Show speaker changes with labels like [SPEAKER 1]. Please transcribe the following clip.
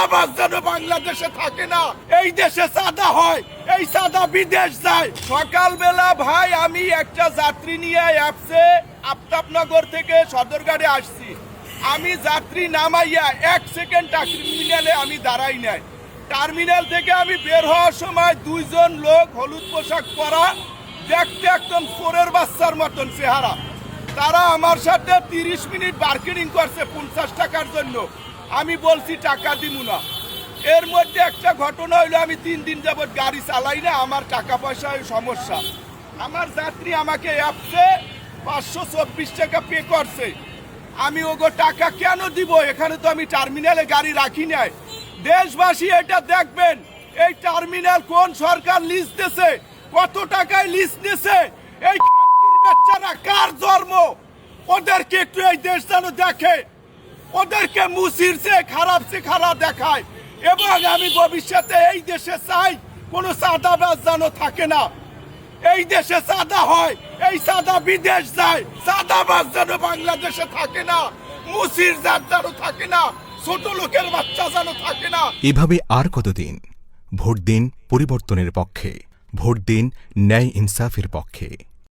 [SPEAKER 1] চাঁদাবাজ যেন বাংলাদেশে থাকে না। এই দেশে চাঁদা হয়, এই চাঁদা বিদেশ যায়। সকালবেলা ভাই আমি একটা যাত্রী নিয়ে অ্যাপসে আফতাবনগর থেকে সদরঘাটে আসছি। আমি যাত্রী নামাইয়া 1 সেকেন্ড টার্মিনালে আমি দাঁড়াই নাই। টার্মিনাল থেকে আমি বের হওয়ার সময় 2 জন লোক হলুদ পোশাক পরা, দেখতে একদম চোরের বাচ্চার মতন চেহারা। তারা আমার সাথে 30 মিনিট বার্গেনিং করছে 50 টাকার জন্য। আমি বলছি টাকা দিব না। এর মধ্যে একটা ঘটনা হইলো, আমি 3 দিন যাবত গাড়ি চালাই না, আমার টাকা পয়সার সমস্যা। আমার যাত্রী আমাকে অ্যাপসে 524 টাকা পে করছে। আমি ওগো টাকা কেন দিব? এখানে তো আমি টার্মিনালে গাড়ি রাখি নাই। দেশবাসী এটা দেখবেন, এই টার্মিনাল কোন সরকার লিজ দিয়েছে, কত টাকায় লিজ দিয়েছে, এই খানকির বাচ্চারা কার জন্ম, ওদেরকে একটু এই দেশ যেন দেখে, ওদেরকে মুসির চেয়ে খারাপ দেখায়। এবং আমি ভবিষ্যতে এই দেশে চাই কোনো চাঁদাবাজ যেন থাকে না। এই দেশে চাঁদা হয়, এই চাঁদা বিদেশ যায়। চাঁদাবাজ যেন বাংলাদেশে থাকে না, মুসির জাত যেন থাকে না, ছোট লোকের বাচ্চা যেন থাকে না।
[SPEAKER 2] এভাবে আর কতদিন? ভোট দিন পরিবর্তনের পক্ষে, ভোট দিন ন্যায় ইনসাফের পক্ষে।